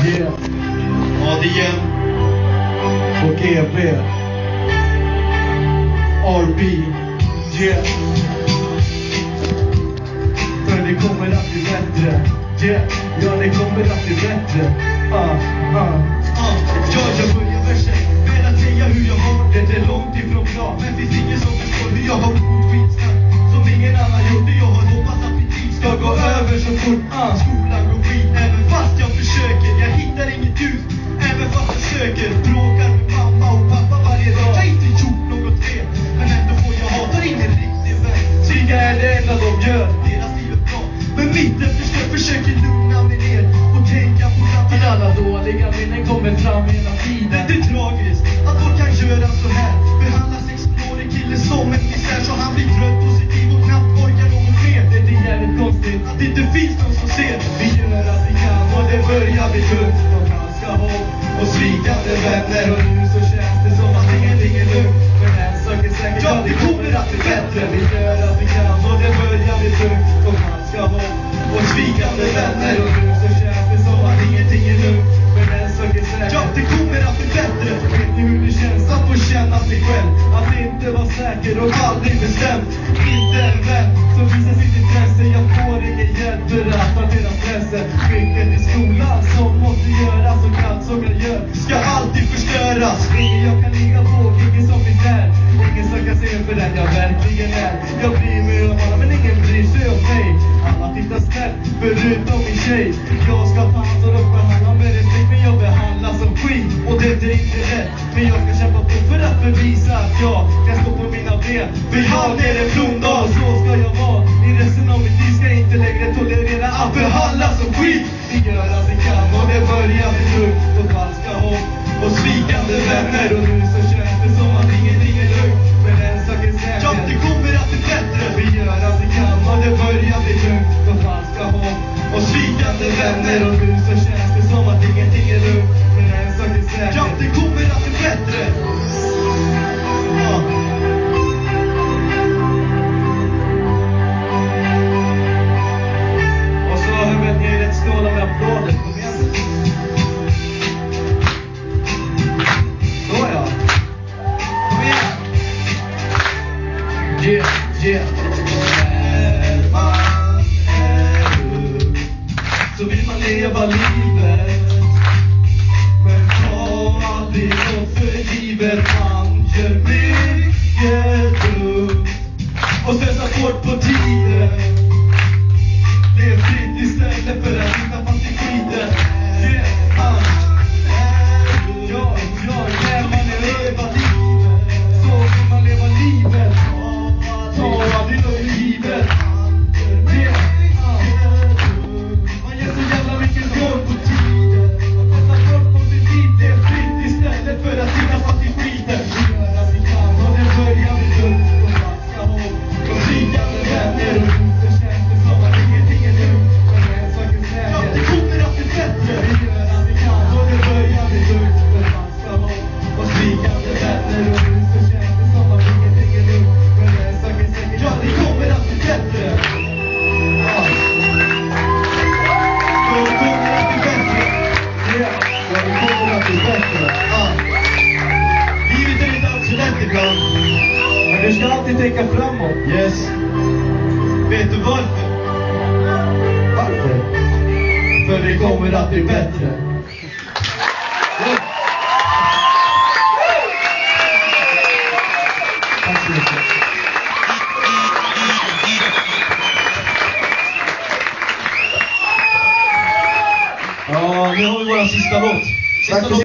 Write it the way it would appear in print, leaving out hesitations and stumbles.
Yeah. ADM Och GB. RB. Yeah. För det kommer att bli bättre. Yeah. Ja, det kommer att bli bättre. Jag börjar versen med att säga hur jag har det. Det är långt ifrån bra, men finns ingen som förstår hur jag har gjort skitsnack som ingen annan gjort det. Jag har hoppats att mitt liv ska gå över så fort. Skolan går skit, även fast jag försöker. Jag hittar inget ljus, även fast jag söker. Bråkar med mamma och pappa varje dag. Jag har inte gjort något fel, men ändå får jag hatar ingen riktig vän. Kriga är det enda de gör, deras liv är bra, men mitt efter försöker lugna mig ner och tänka på framtiden. Alla dåliga minnen kommer fram hela tiden. Det är tragiskt att folk kan göra så här. Behandla 16-årig kille som en misär så han blir trött, positiv och knappt orkar något mer. Det är jävligt konstigt att det inte finns någon som ser. Vi gör att vi kan och det börjar bli tungt. De ganska hopp Och svikande vänner. och nu så känns det som att ingenting är lugnt. Men en sak är säkert Ja, det kommer att bli bättre. Vi gör att vi kan och det börjar bli tungt. De ganska hopp Och svikande vänner. och nu så känns det som att ingenting är lugnt. Men en sak är säkert Ja, det kommer att bli bättre. Vet ni hur det känns att få känna sig själv? Att inte vara säker och aldrig bestämd. Inte en vän som visar sitt intresse. Jag får ingen hjälp för att hantera stressen. Skicken i skolan som måste göras och allt som jag gör Ska alltid förstöras. ingen jag kan ligga på, ingen som finns där. Ingen som kan se för den jag verkligen är. Jag bryr mig om alla men ingen bryr sig om mig. Alla tittar snett förutom min tjej. Jag ska ta hand om och behandla med respekt, men jag behandlas som skit. Och det är inte rätt, men jag ska kämpa på för att bevisa att jag kan stå på mina ben. För jag är en Blomdahl, så ska jag vara. I resten av mitt liv ska jag inte längre tolerera att behandlas som skit. Vi gör att vi kan och det börjar bli tungt. Och falska hopp Och svikande vänner. och nu så känns det som att ingenting är lugnt. Men en sak är säker. Ja, det kommer att bli bättre. Vi gör att vi kan och det börjar bli tungt. Och falska hopp Och svikande vänner. och nu så känns det som att ingenting är lugnt. Men en sak är säker. Ja, det kommer att bli bättre. Ja. Och så hör vi att ni är rätt snåla med applåder. Kom igen nu. Så ja. Kom igen. Yeah. När man är ung så vill man leva livet, Men ta aldrig något för givet. Man gör mycket dumt och stressar hårt på tiden. Det är fritt istället för att sitta fast i skiten. Man är ung. ja, när man är leva livet så vill man leva livet. Ta aldrig något för givet. Man ger så jävla mycket skål på tiden. Sätta bort på sin tid. Det är fritt istället för att sitta fast i skiten. Vi gör att vi kan och det börjar bli tungt. Och falska hopp Och svikande vänner. och nu så känns det som att ingenting är lugnt. Men en sak är säker. Ja, det kommer att bli bättre. Vi gör att vi kan och det börjar bli tungt. Och falska hopp Och svikande vänner. och nu så känns det som att ingenting är lugnt. Men en sak är säker. Ja, det kommer att bli bättre. Ja. Det kommer att bli bättre. Ja, det kommer att bli bättre. Ja. Livet är inte alls så lätt ibland. Men du ska alltid tänka framåt. Yes. Vet du varför? Varför? För det kommer att bli bättre. Tack så mycket. Ja, nu har vi vår sista låt. Tack för